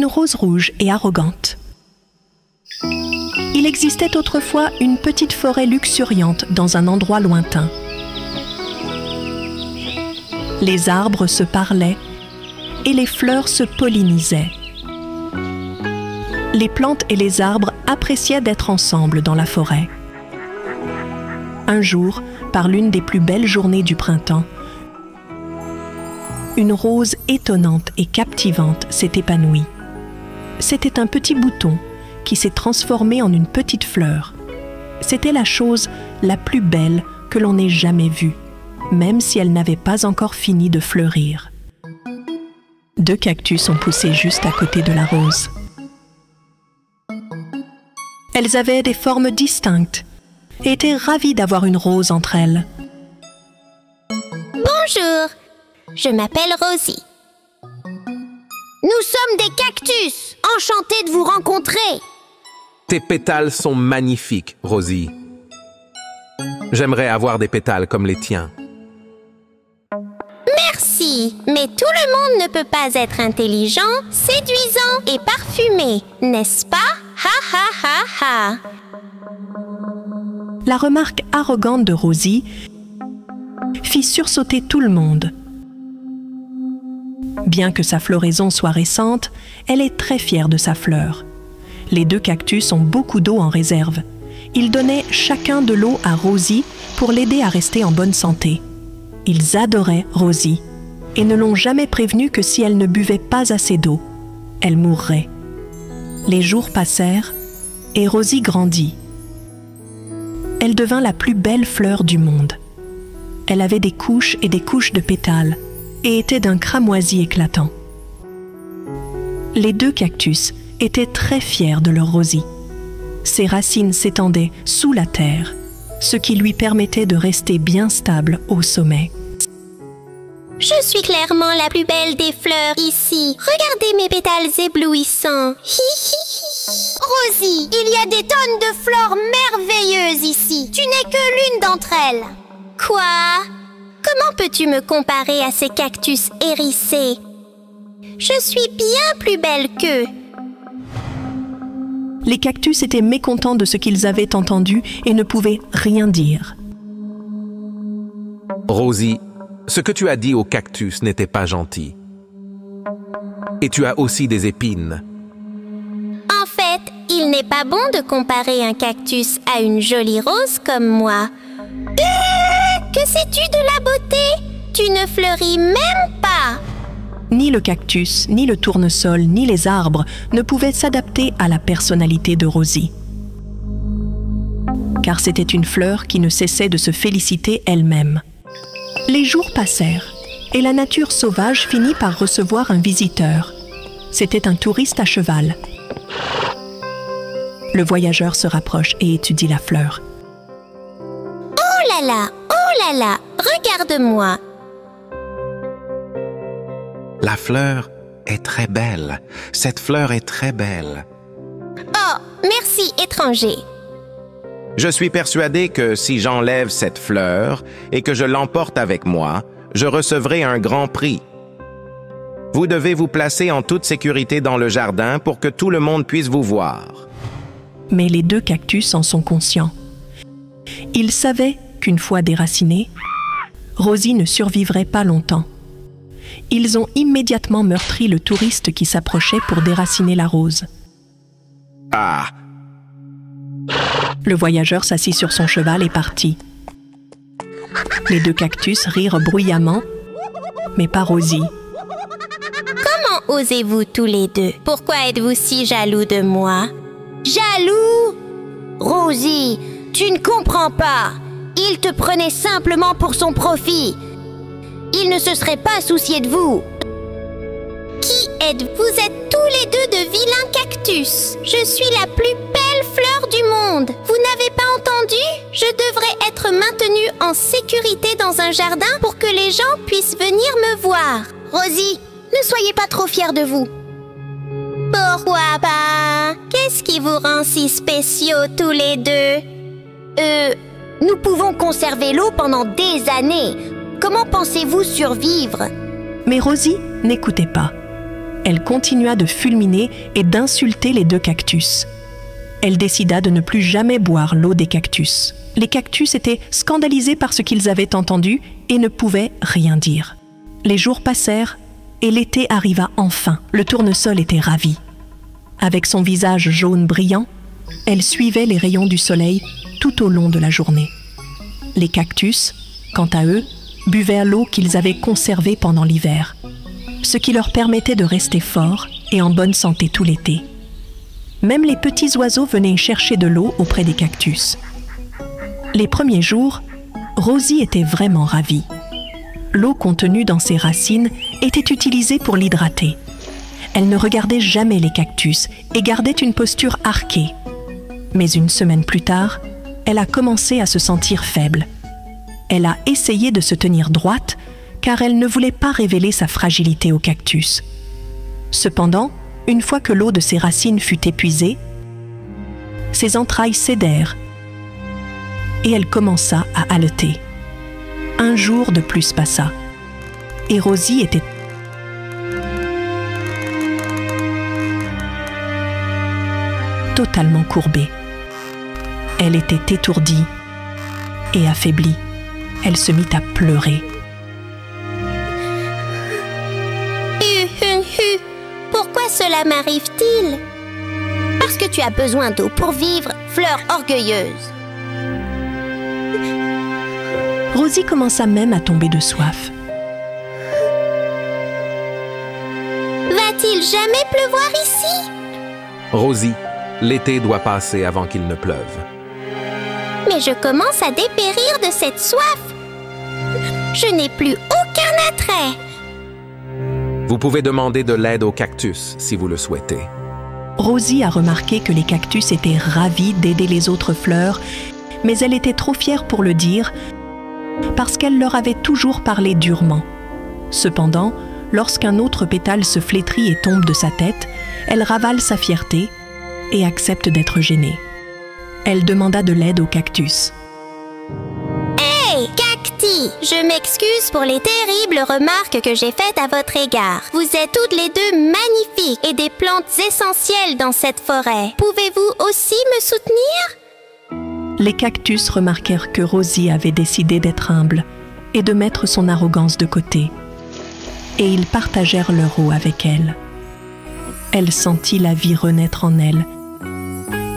une rose rouge et arrogante. Il existait autrefois une petite forêt luxuriante dans un endroit lointain. Les arbres se parlaient et les fleurs se pollinisaient. Les plantes et les arbres appréciaient d'être ensemble dans la forêt. Un jour, par l'une des plus belles journées du printemps, une rose étonnante et captivante s'est épanouie. C'était un petit bouton qui s'est transformé en une petite fleur. C'était la chose la plus belle que l'on ait jamais vue, même si elle n'avait pas encore fini de fleurir. 2 cactus ont poussé juste à côté de la rose. Elles avaient des formes distinctes et étaient ravies d'avoir une rose entre elles. Bonjour, je m'appelle Rosie. Nous sommes des cactus, enchantés de vous rencontrer. Tes pétales sont magnifiques, Rosie. J'aimerais avoir des pétales comme les tiens. Merci, mais tout le monde ne peut pas être intelligent, séduisant et parfumé, n'est-ce pas? Ha ha ha ha. La remarque arrogante de Rosie fit sursauter tout le monde. Bien que sa floraison soit récente, elle est très fière de sa fleur. Les 2 cactus ont beaucoup d'eau en réserve. Ils donnaient chacun de l'eau à Rosie pour l'aider à rester en bonne santé. Ils adoraient Rosie et ne l'ont jamais prévenue que si elle ne buvait pas assez d'eau, elle mourrait. Les jours passèrent et Rosie grandit. Elle devint la plus belle fleur du monde. Elle avait des couches et des couches de pétales et était d'un cramoisi éclatant. Les 2 cactus étaient très fiers de leur Rosie. Ses racines s'étendaient sous la terre, ce qui lui permettait de rester bien stable au sommet. Je suis clairement la plus belle des fleurs ici. Regardez mes pétales éblouissants. Hi hi hi. Rosie, il y a des tonnes de fleurs merveilleuses ici. Tu n'es que l'une d'entre elles. Quoi? Comment peux-tu me comparer à ces cactus hérissés? Je suis bien plus belle qu'eux. Les cactus étaient mécontents de ce qu'ils avaient entendu et ne pouvaient rien dire. Rosie, ce que tu as dit aux cactus n'était pas gentil. Et tu as aussi des épines. En fait, il n'est pas bon de comparer un cactus à une jolie rose comme moi. Que sais-tu de la beauté? Tu ne fleuris même pas. Ni le cactus, ni le tournesol, ni les arbres ne pouvaient s'adapter à la personnalité de Rosie. Car c'était une fleur qui ne cessait de se féliciter elle-même. Les jours passèrent et la nature sauvage finit par recevoir un visiteur. C'était un touriste à cheval. Le voyageur se rapproche et étudie la fleur. Oh là là, regarde-moi. La fleur est très belle. Cette fleur est très belle. Oh, merci, étranger. Je suis persuadé que si j'enlève cette fleur et que je l'emporte avec moi, je recevrai un grand prix. Vous devez vous placer en toute sécurité dans le jardin pour que tout le monde puisse vous voir. Mais les 2 cactus en sont conscients. Ils savaient qu'une fois déracinée, Rosie ne survivrait pas longtemps. Ils ont immédiatement meurtri le touriste qui s'approchait pour déraciner la rose. Ah! Le voyageur s'assit sur son cheval et partit. Les 2 cactus rirent bruyamment, mais pas Rosie. Comment osez-vous tous les 2? Pourquoi êtes-vous si jaloux de moi? Jaloux? Rosie, tu ne comprends pas. Il te prenait simplement pour son profit. Il ne se serait pas soucié de vous. Qui êtes-vous? Vous êtes tous les 2 de vilains cactus. Je suis la plus belle fleur du monde. Vous n'avez pas entendu? Je devrais être maintenue en sécurité dans un jardin pour que les gens puissent venir me voir. Rosie, ne soyez pas trop fière de vous. Pourquoi pas? Qu'est-ce qui vous rend si spéciaux tous les 2? Nous pouvons conserver l'eau pendant des années. Comment pensez-vous survivre? Mais Rosie n'écoutait pas. Elle continua de fulminer et d'insulter les deux cactus. Elle décida de ne plus jamais boire l'eau des cactus. Les cactus étaient scandalisés par ce qu'ils avaient entendu et ne pouvaient rien dire. Les jours passèrent et l'été arriva enfin. Le tournesol était ravi. Avec son visage jaune brillant, elle suivait les rayons du soleil tout au long de la journée. Les cactus, quant à eux, buvaient l'eau qu'ils avaient conservée pendant l'hiver, ce qui leur permettait de rester forts et en bonne santé tout l'été. Même les petits oiseaux venaient chercher de l'eau auprès des cactus. Les premiers jours, Rosie était vraiment ravie. L'eau contenue dans ses racines était utilisée pour l'hydrater. Elle ne regardait jamais les cactus et gardait une posture arquée. Mais une semaine plus tard, elle a commencé à se sentir faible. Elle a essayé de se tenir droite car elle ne voulait pas révéler sa fragilité aux cactus. Cependant, une fois que l'eau de ses racines fut épuisée, ses entrailles cédèrent et elle commença à haleter. Un jour de plus passa et Rosie était totalement courbée. Elle était étourdie et affaiblie. Elle se mit à pleurer. Pourquoi cela m'arrive-t-il? Parce que tu as besoin d'eau pour vivre, fleur orgueilleuse. Rosie commença même à tomber de soif. Va-t-il jamais pleuvoir ici? Rosie, l'été doit passer avant qu'il ne pleuve. Mais je commence à dépérir de cette soif. Je n'ai plus aucun attrait. Vous pouvez demander de l'aide aux cactus si vous le souhaitez. Rosie a remarqué que les cactus étaient ravis d'aider les autres fleurs, mais elle était trop fière pour le dire parce qu'elle leur avait toujours parlé durement. Cependant, lorsqu'un autre pétale se flétrit et tombe de sa tête, elle ravale sa fierté et accepte d'être gênée. Elle demanda de l'aide aux cactus. Hey, cacti! Je m'excuse pour les terribles remarques que j'ai faites à votre égard. Vous êtes toutes les deux magnifiques et des plantes essentielles dans cette forêt. Pouvez-vous aussi me soutenir? Les cactus remarquèrent que Rosie avait décidé d'être humble et de mettre son arrogance de côté. Et ils partagèrent leur eau avec elle. Elle sentit la vie renaître en elle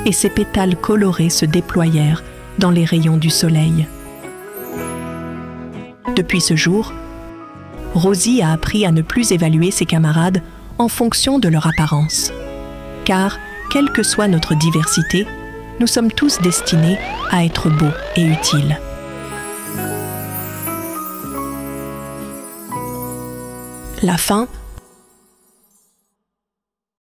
et ses pétales colorés se déployèrent dans les rayons du soleil. Depuis ce jour, Rosie a appris à ne plus évaluer ses camarades en fonction de leur apparence. Car, quelle que soit notre diversité, nous sommes tous destinés à être beaux et utiles. La fin